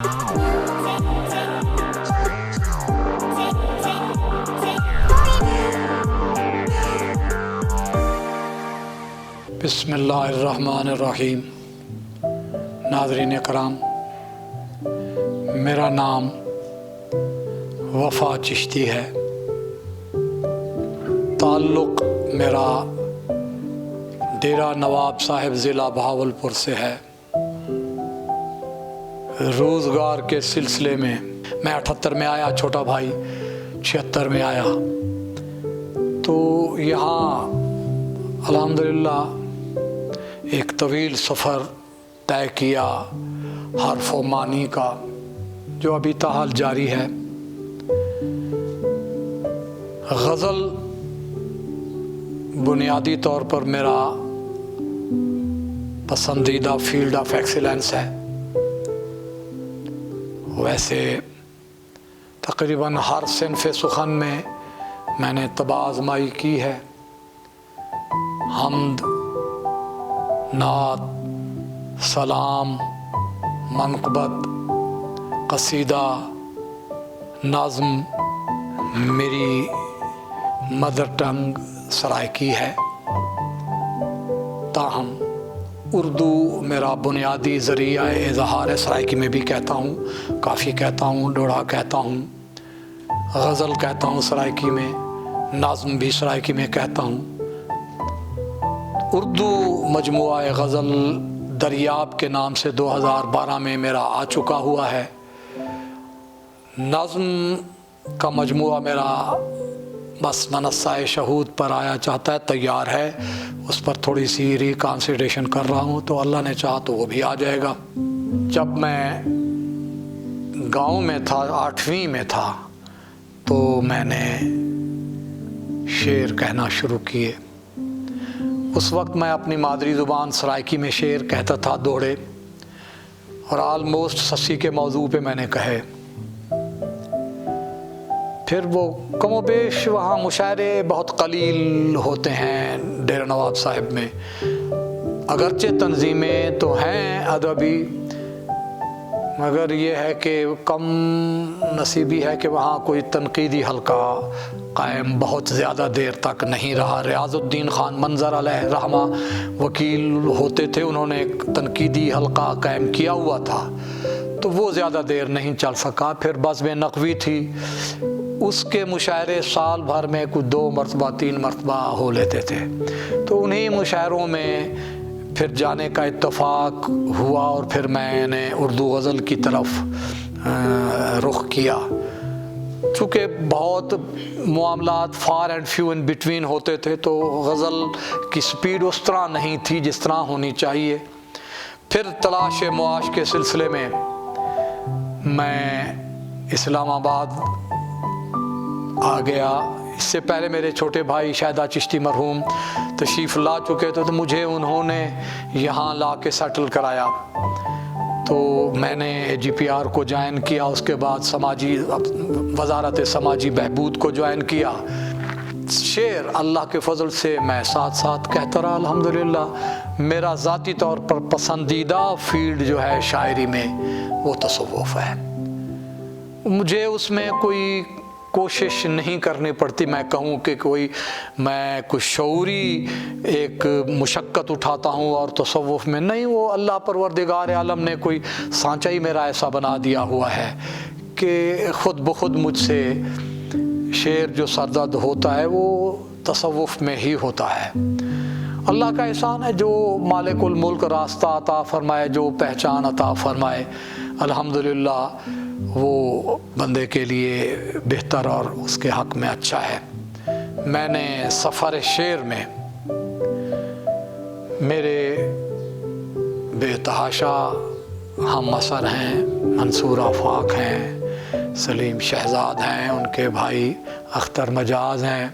بسم اللہ الرحمن الرحیم۔ ناظرین کرام، میرا نام وفا چشتی ہے۔ تعلق میرا ڈیرہ نواب صاحب ضلع بہاولپور سے ہے۔ روزگار کے سلسلے میں 78 میں آیا، چھوٹا بھائی 76 میں آیا، تو یہاں الحمدللہ ایک طویل سفر طے کیا حرف و معنی کا، جو ابھی تاحال جاری ہے۔ غزل بنیادی طور پر میرا پسندیدہ فیلڈ آف ایکسیلنس ہے۔ ویسے تقریباً ہر صنف سخن میں نے طبع آزمائی کی ہے۔ حمد، نعت، سلام، منقبت، قصیدہ، نظم میری مدر ٹنگ سرائکی ہے۔ تاہم اردو میرا بنیادی ذریعہ اظہار ہے۔ سرائکی میں بھی کہتا ہوں، کافی کہتا ہوں، ڈوڑا کہتا ہوں، غزل کہتا ہوں سرائکی میں، نظم بھی سرائکی میں کہتا ہوں۔ اردو مجموعہ غزل دریاب کے نام سے 2012 میں میرا آ چکا ہوا ہے۔ نظم کا مجموعہ میرا بس منصہ شہود پر آیا چاہتا ہے، تیار ہے، اس پر تھوڑی سی ریکنسیڈریشن کر رہا ہوں، تو اللہ نے چاہا تو وہ بھی آ جائے گا۔ جب میں گاؤں میں تھا، 8ویں میں تھا، تو میں نے شعر کہنا شروع کیے۔ اس وقت میں اپنی مادری زبان سرائکی میں شعر کہتا تھا، دوڑے، اور آلموسٹ 80 کے موضوع پہ میں نے کہے۔ پھر وہ کم و بیش وہاں مشاعرے بہت قلیل ہوتے ہیں ڈیرہ نواب صاحب میں، اگرچہ تنظیمیں تو ہیں ادبی، مگر یہ ہے کہ کم نصیبی ہے کہ وہاں کوئی تنقیدی حلقہ قائم بہت زیادہ دیر تک نہیں رہا۔ ریاض الدین خان منظر علیہ رحمہ وکیل ہوتے تھے، انہوں نے ایک تنقیدی حلقہ قائم کیا ہوا تھا، تو وہ زیادہ دیر نہیں چل سکا۔ پھر بزم نقوی تھی، اس کے مشاعرے سال بھر میں کچھ 2 مرتبہ 3 مرتبہ ہو لیتے تھے، تو انہی مشاعروں میں پھر جانے کا اتفاق ہوا، اور پھر میں نے اردو غزل کی طرف رخ کیا۔ چونکہ بہت معاملات for and few in between ہوتے تھے، تو غزل کی سپیڈ اس طرح نہیں تھی جس طرح ہونی چاہیے۔ پھر تلاش معاش کے سلسلے میں اسلام آباد آ گیا۔ اس سے پہلے میرے چھوٹے بھائی شہدہ چشتی مرحوم تشریف لا چکے تھے، تو مجھے انہوں نے یہاں لا کے سیٹل کرایا، تو میں نے GPR کو جوائن کیا، اس کے بعد وزارت سماجی بہبود کو جوائن کیا۔ شعر اللہ کے فضل سے میں ساتھ ساتھ کہتا رہا الحمدللہ۔ میرا ذاتی طور پر پسندیدہ فیلڈ جو ہے شاعری میں وہ تصوف ہے۔ مجھے اس میں کوئی کوشش نہیں کرنی پڑتی، میں کہوں کہ میں کچھ شعوری ایک مشقت اٹھاتا ہوں اور تصوف میں نہیں، وہ اللہ پروردگار عالم نے کوئی سانچہ ہی میرا ایسا بنا دیا ہوا ہے کہ خود بخود مجھ سے شعر جو سرزد ہوتا ہے وہ تصوف میں ہی ہوتا ہے۔ اللہ کا احسان ہے، جو مالک الملک راستہ عطا فرمائے، جو پہچان عطا فرمائے، الحمدللہ وہ بندے کے لیے بہتر اور اس کے حق میں اچھا ہے۔ میں نے سفر شعر میں میرے بے تحاشا ہم اثر ہیں، منصور آفاق ہیں، سلیم شہزاد ہیں، ان کے بھائی اختر مجاز ہیں،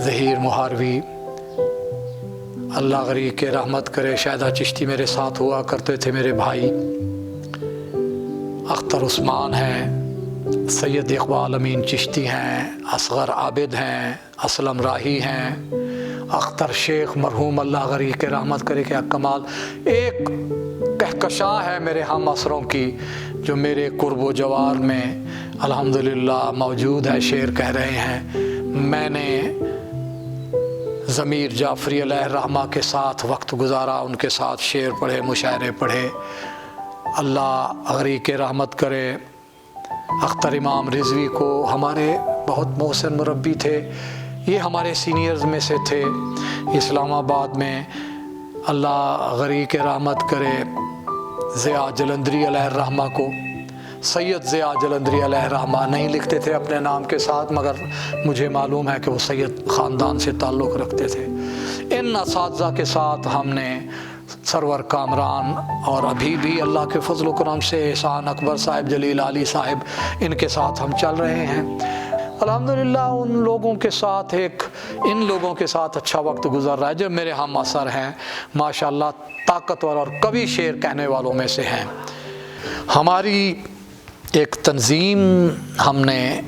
ظہیر مہاروی، اللہ غریق کے رحمت کرے، شہدہ چشتی میرے ساتھ ہوا کرتے تھے میرے بھائی، اختر عثمان ہیں، سید اقبال امین چشتی ہیں، اصغر عابد ہیں، اسلم راہی ہیں، اختر شیخ مرحوم اللہ غریق کے رحمت کرے کہ کمال، ایک کہکشاں ہے میرے ہم عصروں کی جو میرے قرب و جوار میں الحمدللہ موجود ہے شعر کہہ رہے ہیں۔ میں نے ضمیر جعفری علیہ الرحمہ کے ساتھ وقت گزارا، ان کے ساتھ شعر پڑھے، مشاعرے پڑھے۔ اللہ غریق رحمت کرے اختر امام رضوی کو، ہمارے بہت محسن مربی تھے، یہ ہمارے سینئرز میں سے تھے اسلام آباد میں۔ اللہ غریق رحمت کرے ضیاء جلندری علیہ الرحمہ کو، سید ضیاء جلندری علیہ الرحمہ نہیں لکھتے تھے اپنے نام کے ساتھ، مگر مجھے معلوم ہے کہ وہ سید خاندان سے تعلق رکھتے تھے۔ ان اساتذہ کے ساتھ ہم نے سرور کامران اور ابھی بھی اللہ کے فضل و کرم سے احسان اکبر صاحب، جلیل علی صاحب، ان کے ساتھ ہم چل رہے ہیں الحمدللہ۔ ان لوگوں کے ساتھ اچھا وقت گزر رہا ہے جو میرے ہم اثر ہیں ماشاءاللہ، طاقتور اور کبھی شعر کہنے والوں میں سے ہیں۔ ہماری ایک تنظیم ہم نے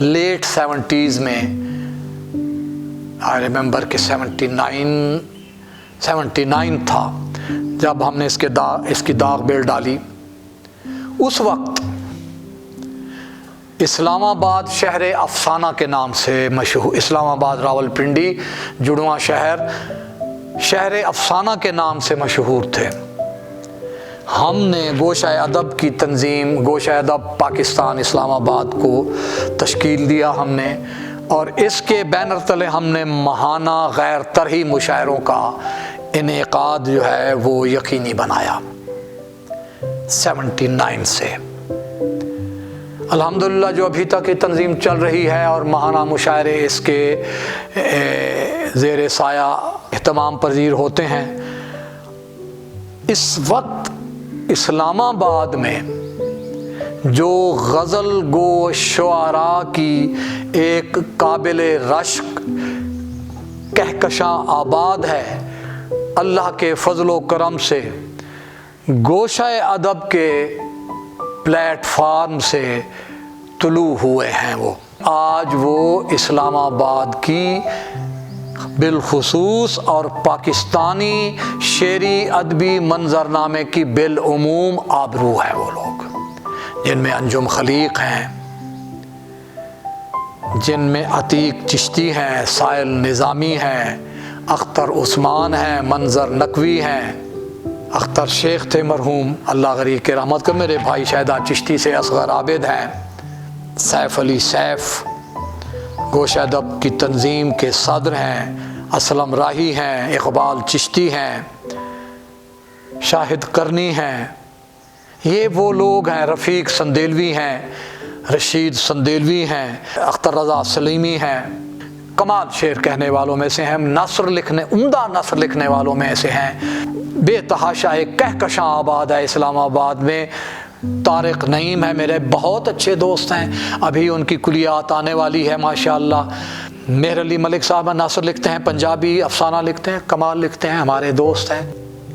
لیٹ 70s میں، آئی ریممبر کہ 79 تھا جب ہم نے اس کی داغ بیل ڈالی۔ اس وقت اسلام آباد شہر افسانہ کے نام سے مشہور، اسلام آباد راولپنڈی جڑواں شہر افسانہ کے نام سے مشہور تھے۔ ہم نے گوشہ ادب کی تنظیم، گوشہ ادب پاکستان اسلام آباد کو تشکیل دیا ہم نے، اور اس کے بینر تلے ہم نے ماہانہ غیر طرحی مشاعروں کا انعقاد جو ہے وہ یقینی بنایا 79 سے۔ الحمدللہ جو ابھی تک یہ تنظیم چل رہی ہے اور ماہانہ مشاعرے اس کے زیر سایہ اہتمام پذیر ہوتے ہیں۔ اس وقت اسلام آباد میں جو غزل گو شعراء کی ایک قابل رشک کہکشاں آباد ہے، اللہ کے فضل و کرم سے گوشہ ادب کے پلیٹ فارم سے طلوع ہوئے ہیں۔ وہ آج وہ اسلام آباد کی بالخصوص اور پاکستانی شعری ادبی منظرنامے کی بالعموم آبرو ہے، وہ لوگ جن میں انجم خلیق ہیں، جن میں عتیق چشتی ہیں، سائل نظامی ہیں، اختر عثمان ہیں، منظر نقوی ہیں، اختر شیخ تھے مرحوم اللہ غریق رحمت کا، میرے بھائی شہداد چشتی سے اصغر عابد ہیں، سیف علی سیف گوشہ ادب کی تنظیم کے صدر ہیں، اسلم راہی ہیں، اقبال چشتی ہیں، شاہد کرنی ہیں، یہ وہ لوگ ہیں، رفیق سندیلوی ہیں، رشید سندیلوی ہیں، اختر رضا سلیمی ہیں، کمال شعر کہنے والوں میں سے ہیں، عمدہ نثر لکھنے والوں میں سے ہیں۔ بے تحاشا ایک کہکشاں آباد ہے اسلام آباد میں۔ طارق نعیم ہے، میرے بہت اچھے دوست ہیں، ابھی ان کی کلیات آنے والی ہے ماشاءاللہ۔ مہر علی ملک صاحب نثر لکھتے ہیں، پنجابی افسانہ لکھتے ہیں، کمال لکھتے ہیں، ہمارے دوست ہیں۔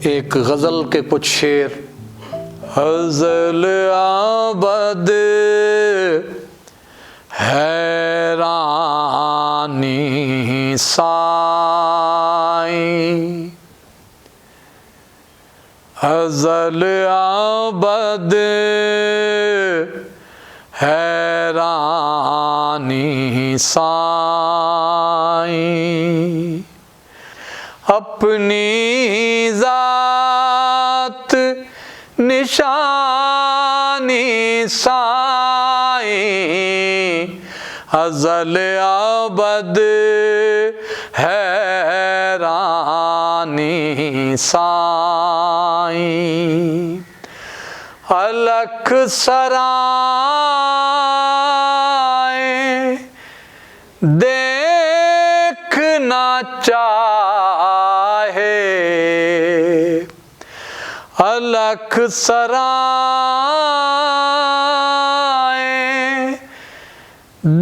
ایک غزل کے کچھ شعر: غزل آباد حیرانی سائی، غزل آباد حیرانی سائی، اپنی ذات نشانی سائی، غزل آباد حیرانی سائی، الک سرائے دیکھنا چاہے، الک سرائے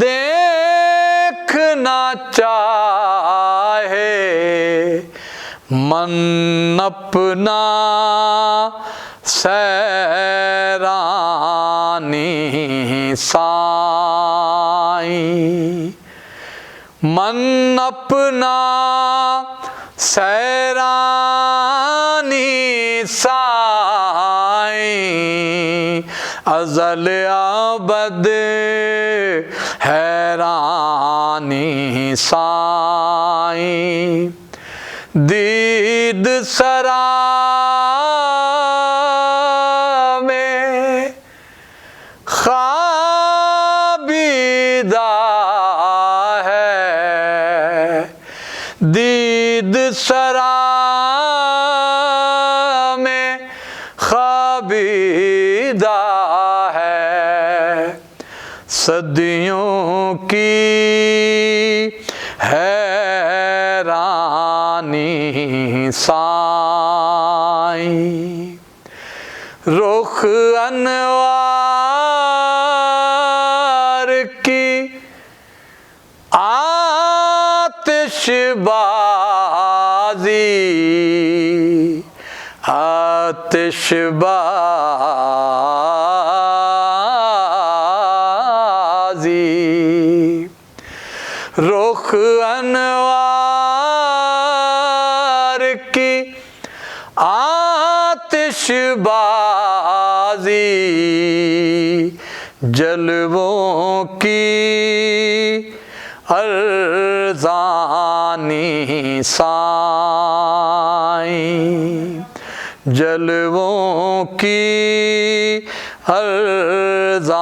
دیکھنا چاہے، من اپنا سیرانی سائی، من اپنا سیرانی سائی، ازل ابد حیرانی سائیں، دید سرا میں خوابیدہ ہے، دید سرا میں خوابیدہ ہے، صدیوں کی حیرانی سائیں، رخ انوار کی آتش بازی، آتش بازی، رخ انوار کی آتش بازی، جلووں کی ارزانی سائیں، جلووں کی ارزانی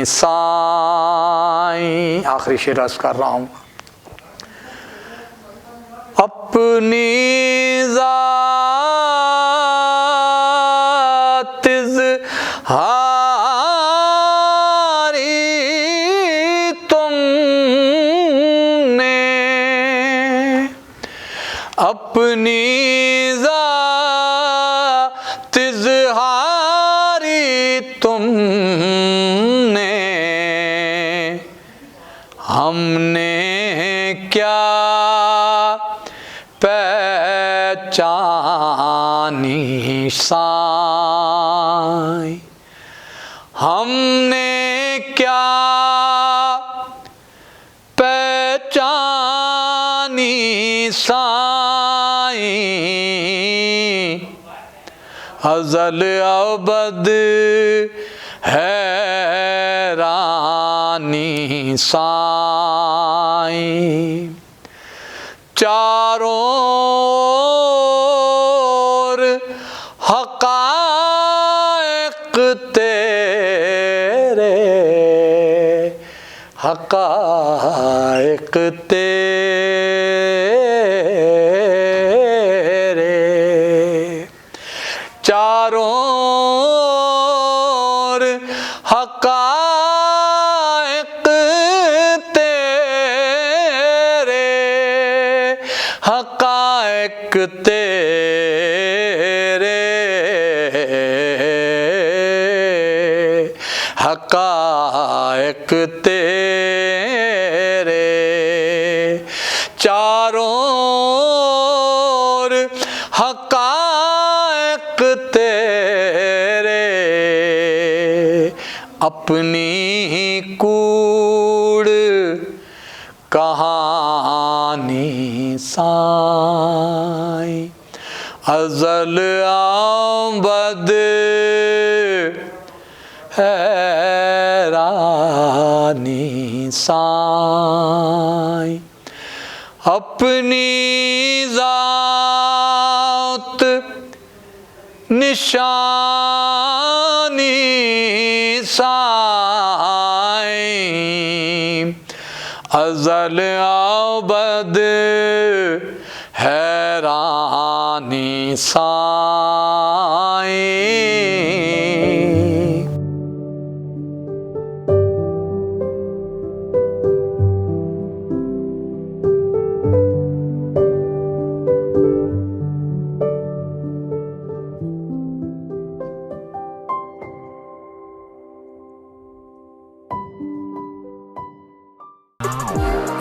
سائیں۔ آخری شعر عرض کر رہا ہوں، اپنی ذات اظہاری تم نے، اپنی ذات اظہاری تم نے، ہم نے کیا پہچانی سائیں، ہم نے کیا پہچانی سائیں، ازل ابد حیرانی سائیں، چاروں اور حقائق تیرے، حقائق تیرے، چاروں اور حقائق تیرے، حقائق تیرے، حقائق تیرے، چاروں اور حقائق تیرے، اپنی کوڑ کہانی سائیں، ازل ابد حیرانی سائیں، اپنی ذات نشانی سائیں، ازل ابد حیرانی سائیں۔ Wow.